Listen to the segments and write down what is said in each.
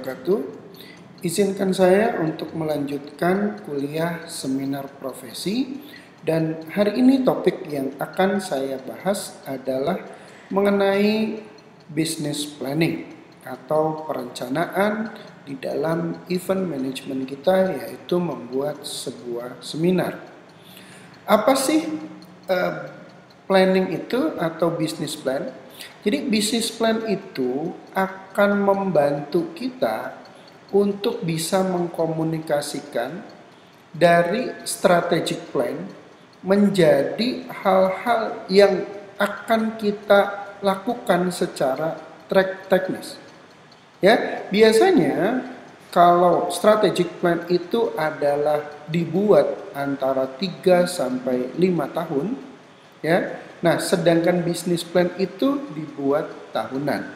wabarakatuh. Izinkan saya untuk melanjutkan kuliah seminar profesi, dan hari ini topik yang akan saya bahas adalah mengenai business planning atau perencanaan di dalam event management kita, yaitu membuat sebuah seminar. Apa sih planning itu atau business plan? Jadi business plan itu akan membantu kita untuk bisa mengkomunikasikan dari strategic plan menjadi hal-hal yang akan kita lakukan secara teknis. Ya, biasanya kalau strategic plan itu adalah dibuat antara 3 sampai 5 tahun, ya. Nah, sedangkan business plan itu dibuat tahunan.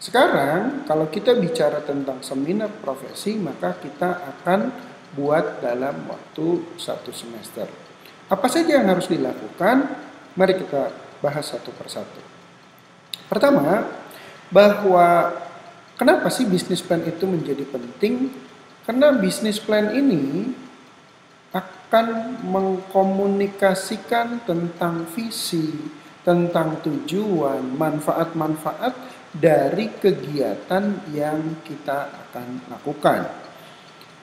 Sekarang kalau kita bicara tentang seminar profesi, maka kita akan buat dalam waktu 1 semester. Apa saja yang harus dilakukan? Mari kita bahas satu persatu. Pertama, bahwa kenapa sih business plan itu menjadi penting? Karena business plan ini akan mengkomunikasikan tentang visi, tentang tujuan, manfaat-manfaat dari kegiatan yang kita akan lakukan.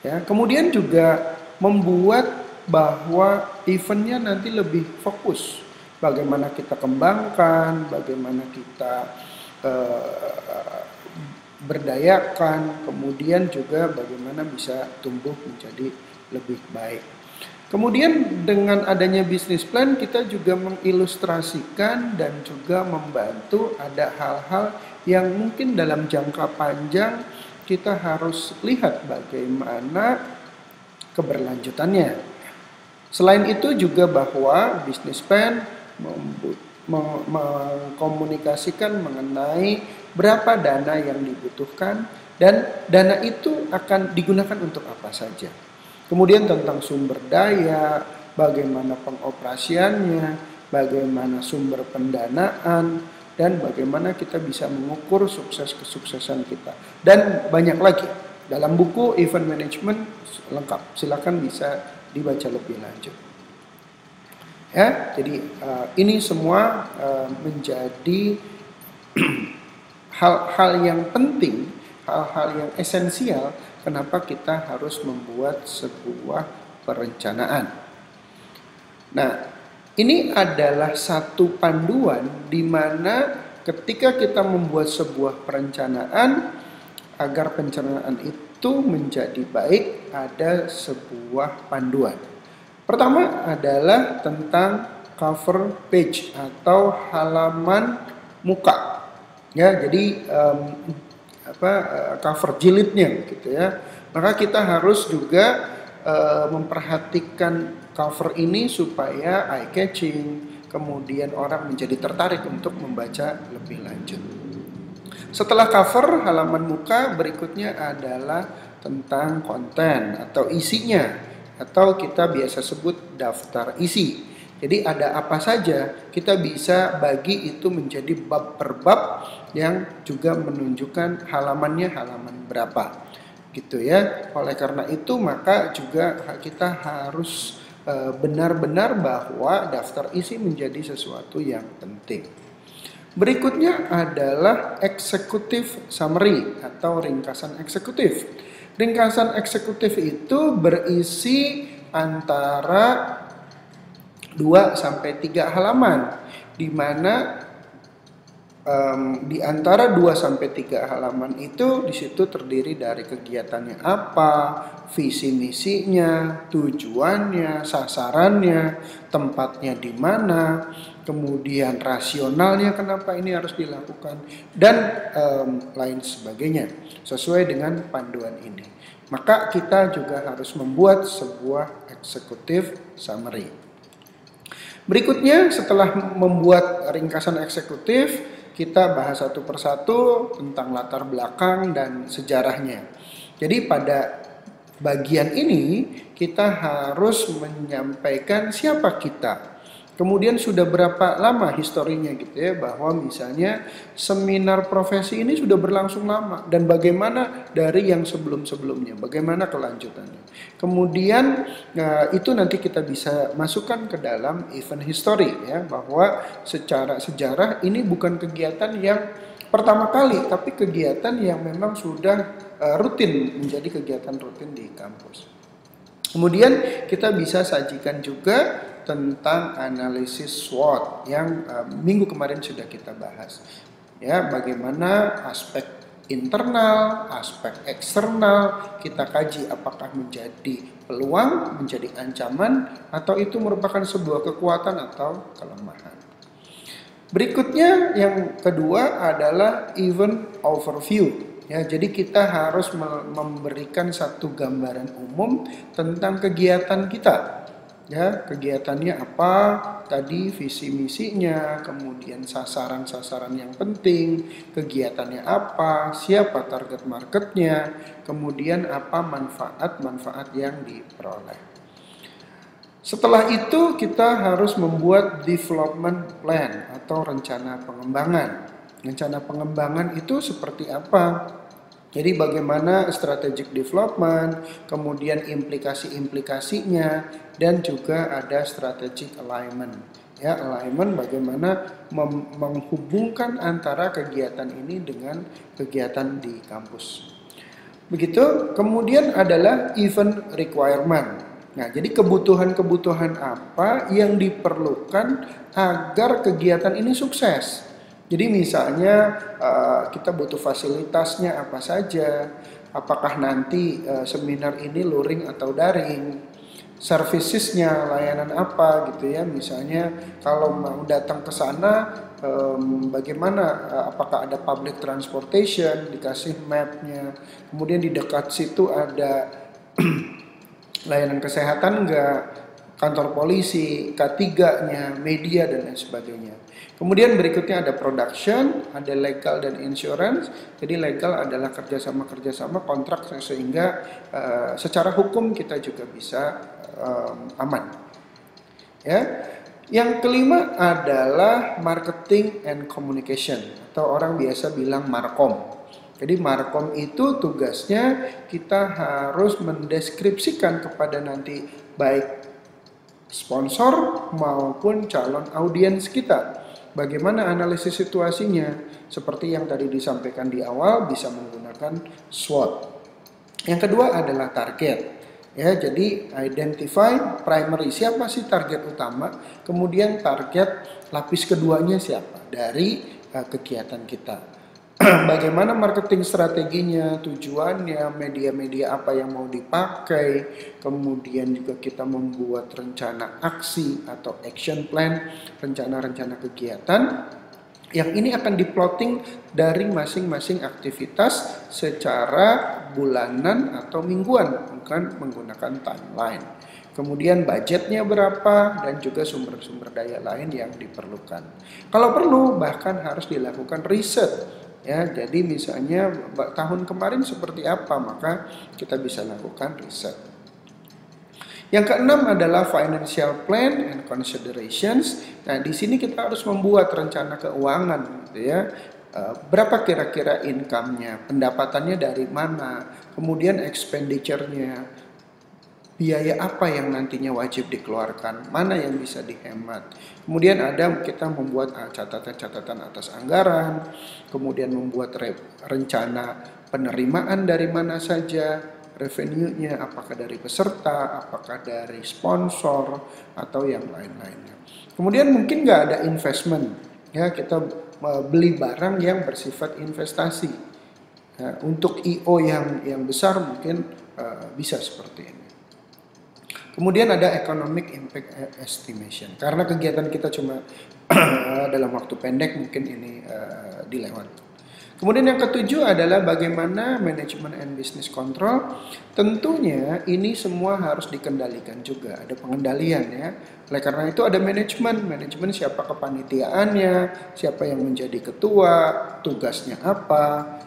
Ya, kemudian juga membuat bahwa eventnya nanti lebih fokus. Bagaimana kita kembangkan, bagaimana kita berdayakan, kemudian juga bagaimana bisa tumbuh menjadi lebih baik. Kemudian dengan adanya business plan, kita juga mengilustrasikan dan juga membantu ada hal-hal yang mungkin dalam jangka panjang kita harus lihat bagaimana keberlanjutannya. Selain itu juga bahwa business plan mengkomunikasikan mengenai berapa dana yang dibutuhkan dan dana itu akan digunakan untuk apa saja. Kemudian tentang sumber daya, bagaimana pengoperasiannya, bagaimana sumber pendanaan, dan bagaimana kita bisa mengukur sukses kesuksesan kita. Dan banyak lagi. Dalam buku Event Management lengkap. Silakan bisa dibaca lebih lanjut. Ya, jadi ini semua menjadi hal-hal yang penting, hal-hal yang esensial kenapa kita harus membuat sebuah perencanaan. Nah, ini adalah satu panduan di mana ketika kita membuat sebuah perencanaan, agar perencanaan itu menjadi baik, ada sebuah panduan. Pertama adalah tentang cover page atau halaman muka. Ya, jadi cover jilidnya gitu ya. Maka kita harus juga memperhatikan cover ini supaya eye catching, kemudian orang menjadi tertarik untuk membaca lebih lanjut. Setelah cover halaman muka, berikutnya adalah tentang konten atau isinya, atau kita biasa sebut daftar isi. Jadi ada apa saja, kita bisa bagi itu menjadi bab per bab yang juga menunjukkan halamannya halaman berapa. Gitu ya. Oleh karena itu maka juga kita harus benar-benar bahwa daftar isi menjadi sesuatu yang penting. Berikutnya adalah executive summary atau ringkasan eksekutif. Ringkasan eksekutif itu berisi antara 2 sampai 3 halaman, di mana di antara 2 sampai 3 halaman itu di situ terdiri dari kegiatannya apa, visi misinya, tujuannya, sasarannya, tempatnya di mana, kemudian rasionalnya kenapa ini harus dilakukan, dan lain sebagainya sesuai dengan panduan ini. Maka kita juga harus membuat sebuah executive summary. Berikutnya setelah membuat ringkasan eksekutif, kita bahas satu persatu tentang latar belakang dan sejarahnya. Jadi pada bagian ini kita harus menyampaikan siapa kita. Kemudian sudah berapa lama historinya gitu ya, bahwa misalnya seminar profesi ini sudah berlangsung lama dan bagaimana dari yang sebelum-sebelumnya, bagaimana kelanjutannya. Kemudian itu nanti kita bisa masukkan ke dalam event history ya, bahwa secara sejarah ini bukan kegiatan yang pertama kali, tapi kegiatan yang memang sudah rutin, menjadi kegiatan rutin di kampus. Kemudian kita bisa sajikan juga tentang analisis SWOT yang minggu kemarin sudah kita bahas. Ya, bagaimana aspek internal, aspek eksternal kita kaji apakah menjadi peluang, menjadi ancaman, atau itu merupakan sebuah kekuatan atau kelemahan. Berikutnya yang kedua adalah event overview. Ya, jadi kita harus memberikan satu gambaran umum tentang kegiatan kita. Ya, kegiatannya apa, tadi visi misinya, kemudian sasaran-sasaran yang penting, kegiatannya apa, siapa target marketnya, kemudian apa manfaat-manfaat yang diperoleh. Setelah itu kita harus membuat development plan atau rencana pengembangan. Rencana pengembangan itu seperti apa? Jadi bagaimana strategic development, kemudian implikasi-implikasinya, dan juga ada strategic alignment. Ya, alignment bagaimana menghubungkan antara kegiatan ini dengan kegiatan di kampus. Begitu, kemudian adalah event requirement. Nah, jadi kebutuhan-kebutuhan apa yang diperlukan agar kegiatan ini sukses. Jadi misalnya kita butuh fasilitasnya apa saja, apakah nanti seminar ini luring atau daring, servicesnya layanan apa gitu ya. Misalnya kalau mau datang ke sana bagaimana, apakah ada public transportation, dikasih mapnya, kemudian di dekat situ ada layanan kesehatan enggak, kantor polisi, K3-nya, media dan lain sebagainya. Kemudian berikutnya ada production, ada legal dan insurance. Jadi legal adalah kerjasama kontrak sehingga secara hukum kita juga bisa aman. Ya. Yang kelima adalah marketing and communication atau orang biasa bilang markom. Jadi markom itu tugasnya kita harus mendeskripsikan kepada nanti baik sponsor maupun calon audiens kita. Bagaimana analisis situasinya? Seperti yang tadi disampaikan di awal, bisa menggunakan SWOT. Yang kedua adalah target. Ya, jadi identify primary, siapa sih target utama, kemudian target lapis keduanya siapa dari kegiatan kita. Bagaimana marketing strateginya, tujuannya, media-media apa yang mau dipakai, kemudian juga kita membuat rencana aksi atau action plan, rencana-rencana kegiatan yang ini akan diplotting dari masing-masing aktivitas secara bulanan atau mingguan, bukan menggunakan timeline. Kemudian budgetnya berapa dan juga sumber-sumber daya lain yang diperlukan. Kalau perlu bahkan harus dilakukan riset. Ya, jadi misalnya tahun kemarin seperti apa, maka kita bisa lakukan riset. Yang keenam adalah financial plan and considerations. Nah, di sini kita harus membuat rencana keuangan, gitu ya. Berapa kira-kira income-nya, pendapatannya dari mana, kemudian expenditure-nya, biaya apa yang nantinya wajib dikeluarkan, mana yang bisa dihemat. Kemudian ada kita membuat catatan-catatan atas anggaran, kemudian membuat rencana penerimaan dari mana saja, revenue-nya apakah dari peserta, apakah dari sponsor, atau yang lain-lainnya. Kemudian mungkin nggak ada investment, ya kita beli barang yang bersifat investasi. Ya, untuk IO yang besar mungkin bisa seperti ini. Kemudian ada economic impact estimation. Karena kegiatan kita cuma dalam waktu pendek, mungkin ini dilewat. Kemudian yang ketujuh adalah bagaimana manajemen and business control. Tentunya ini semua harus dikendalikan juga. Ada pengendalian ya. Oleh karena itu ada manajemen siapa kepanitiaannya, siapa yang menjadi ketua, tugasnya apa.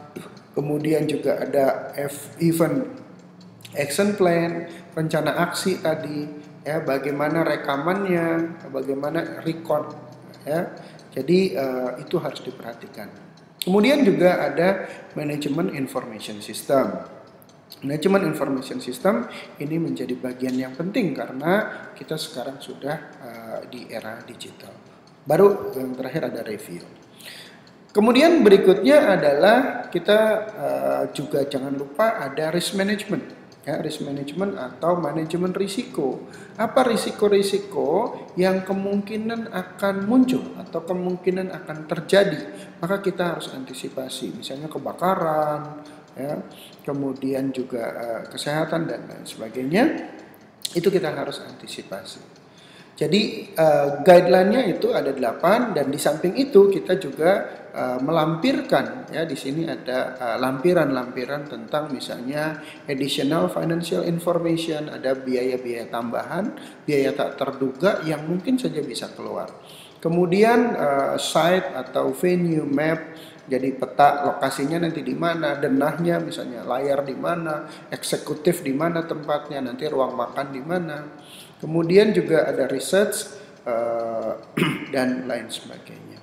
Kemudian juga ada event action plan, rencana aksi tadi, ya, bagaimana rekamannya, bagaimana record, ya. Jadi itu harus diperhatikan. Kemudian juga ada manajemen information system. Manajemen information system ini menjadi bagian yang penting karena kita sekarang sudah di era digital. Baru yang terakhir ada review. Kemudian berikutnya adalah kita juga jangan lupa ada risk management. Ya, risk management atau manajemen risiko. Apa risiko-risiko yang kemungkinan akan muncul atau kemungkinan akan terjadi? Maka kita harus antisipasi, misalnya kebakaran, ya, kemudian juga kesehatan dan lain sebagainya. Itu kita harus antisipasi. Jadi guideline-nya itu ada 8 dan di samping itu kita juga melampirkan, ya, di sini ada lampiran-lampiran tentang misalnya additional financial information, ada biaya-biaya tambahan, biaya tak terduga yang mungkin saja bisa keluar. Kemudian site atau venue map, jadi peta lokasinya nanti di mana, denahnya misalnya layar di mana, eksekutif di mana tempatnya, nanti ruang makan di mana. Kemudian juga ada research dan lain sebagainya.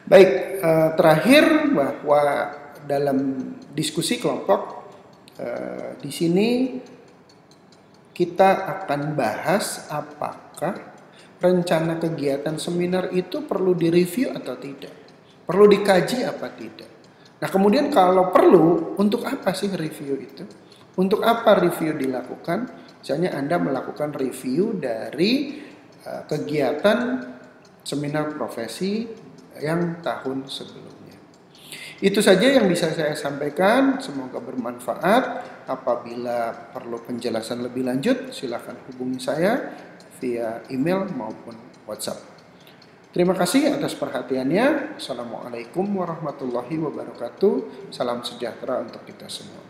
Baik, terakhir bahwa dalam diskusi kelompok di sini kita akan bahas apakah rencana kegiatan seminar itu perlu direview atau tidak, perlu dikaji apa tidak. Nah, kemudian kalau perlu, untuk apa sih review itu? Untuk apa review dilakukan? Misalnya Anda melakukan review dari kegiatan seminar profesi yang tahun sebelumnya. Itu saja yang bisa saya sampaikan, semoga bermanfaat. Apabila perlu penjelasan lebih lanjut, silakan hubungi saya via email maupun WhatsApp. Terima kasih atas perhatiannya. Assalamualaikum warahmatullahi wabarakatuh. Salam sejahtera untuk kita semua.